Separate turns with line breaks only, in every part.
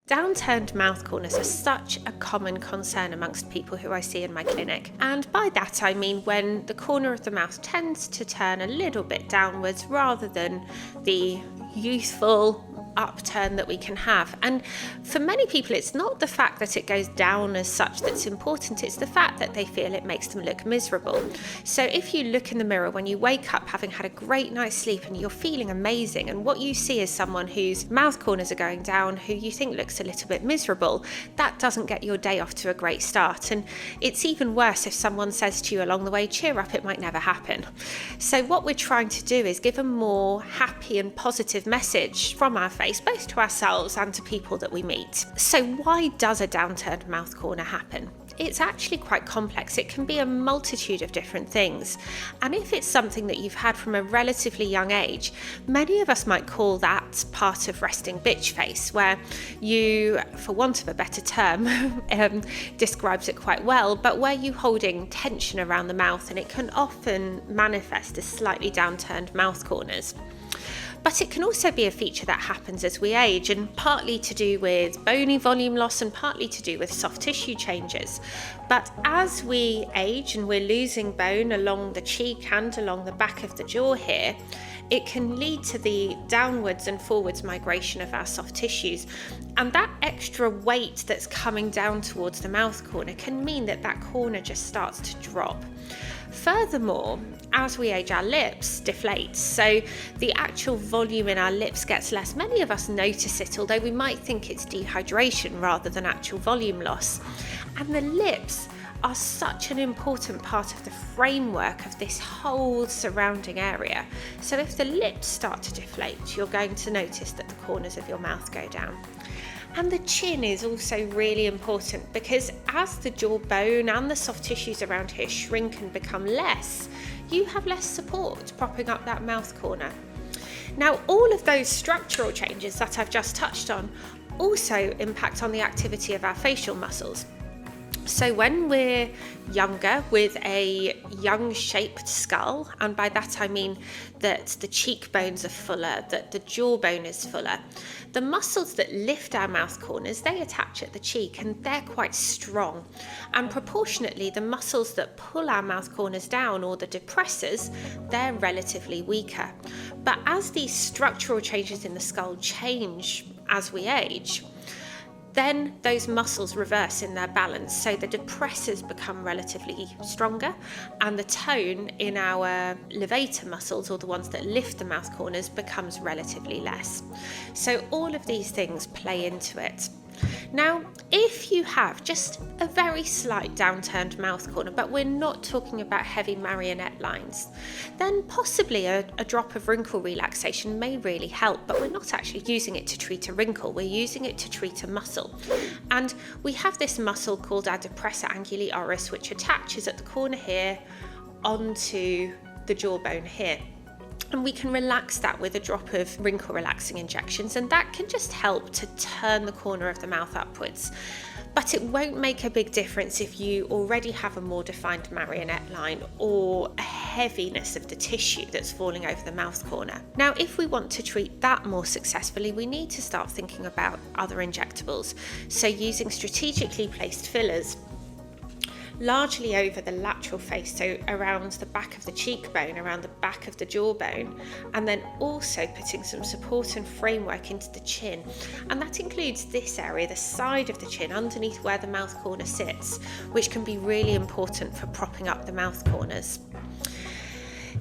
Downturned mouth corners are such a common concern amongst people who I see in my clinic. And by that I mean when the corner of the mouth tends to turn a little bit downwards rather than the youthful upturn that we can have. And for many people, it's not the fact that it goes down as such that's important, it's the fact that they feel it makes them look miserable. So if you look in the mirror when you wake up having had a great night's sleep and you're feeling amazing, and what you see is someone whose mouth corners are going down, who you think looks a little bit miserable, that doesn't get your day off to a great start. And it's even worse if someone says to you along the way, cheer up, it might never happen. So what we're trying to do is give a more happy and positive message from our face, both to ourselves and to people that we meet. So why does a downturned mouth corner happen? It's actually quite complex. It can be a multitude of different things. And if it's something that you've had from a relatively young age, many of us might call that part of resting bitch face, where you, for want of a better term, describes it quite well, but where you're holding tension around the mouth, and it can often manifest as slightly downturned mouth corners. But it can also be a feature that happens as we age, and partly to do with bony volume loss and partly to do with soft tissue changes. But as we age and we're losing bone along the cheek and along the back of the jaw here, it can lead to the downwards and forwards migration of our soft tissues. And that extra weight that's coming down towards the mouth corner can mean that that corner just starts to drop. Furthermore, as we age, our lips deflate, so the actual volume in our lips gets less. Many of us notice it, although we might think it's dehydration rather than actual volume loss. And the lips are such an important part of the framework of this whole surrounding area. So if the lips start to deflate, you're going to notice that the corners of your mouth go down. And the chin is also really important, because as the jawbone and the soft tissues around here shrink and become less, you have less support propping up that mouth corner. Now, all of those structural changes that I've just touched on also impact on the activity of our facial muscles. So when we're younger with a young shaped skull, and by that I mean that the cheekbones are fuller, that the jawbone is fuller, the muscles that lift our mouth corners, they attach at the cheek and they're quite strong. And proportionately, the muscles that pull our mouth corners down, or the depressors, they're relatively weaker. But as these structural changes in the skull change as we age, then those muscles reverse in their balance, so the depressors become relatively stronger and the tone in our levator muscles, or the ones that lift the mouth corners, becomes relatively less. So all of these things play into it. Now, if you have just a very slight downturned mouth corner, but we're not talking about heavy marionette lines, then possibly a drop of wrinkle relaxation may really help, but we're not actually using it to treat a wrinkle, we're using it to treat a muscle. And we have this muscle called our depressor anguli oris, which attaches at the corner here onto the jawbone here. And we can relax that with a drop of wrinkle relaxing injections, and that can just help to turn the corner of the mouth upwards. But it won't make a big difference if you already have a more defined marionette line or a heaviness of the tissue that's falling over the mouth corner. Now, if we want to treat that more successfully, we need to start thinking about other injectables. So using strategically placed fillers, largely over the lateral face, so around the back of the cheekbone, around the back of the jawbone, and then also putting some support and framework into the chin. And that includes this area, the side of the chin, underneath where the mouth corner sits, which can be really important for propping up the mouth corners.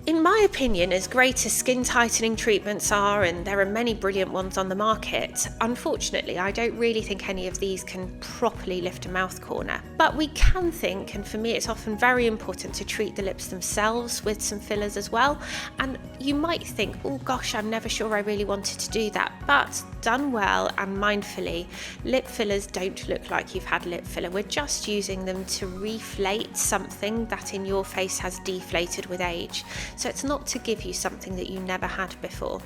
In my opinion, as great as skin tightening treatments are, and there are many brilliant ones on the market, unfortunately I don't really think any of these can properly lift a mouth corner. But we can think, and for me it's often very important to treat the lips themselves with some fillers as well. And you might think, oh gosh, I'm never sure I really wanted to do that. But done well and mindfully, lip fillers don't look like you've had lip filler. We're just using them to reflate something that in your face has deflated with age. So it's not to give you something that you never had before.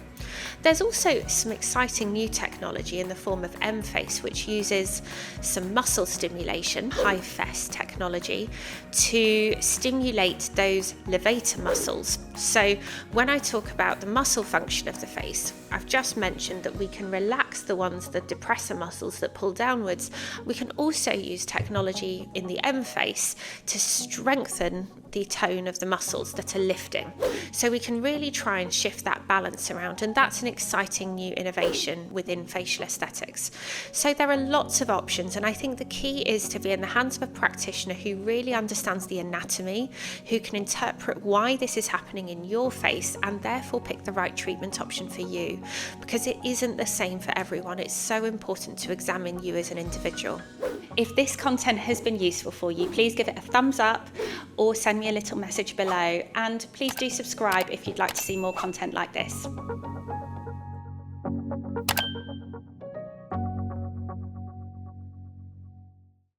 There's also some exciting new technology in the form of M-Face, which uses some muscle stimulation, high-FES technology, to stimulate those levator muscles. So when I talk about the muscle function of the face, I've just mentioned that we can relax the ones, the depressor muscles that pull downwards. We can also use technology in the M face to strengthen the tone of the muscles that are lifting. So we can really try and shift that balance around, and that's an exciting new innovation within facial aesthetics. So there are lots of options, and I think the key is to be in the hands of a practitioner who really understands the anatomy, who can interpret why this is happening in your face and therefore pick the right treatment option for you, because it isn't the same for everyone. It's so important to examine you as an individual. If this content has been useful for you, please give it a thumbs up or send me a little message below, and please do subscribe if you'd like to see more content like this.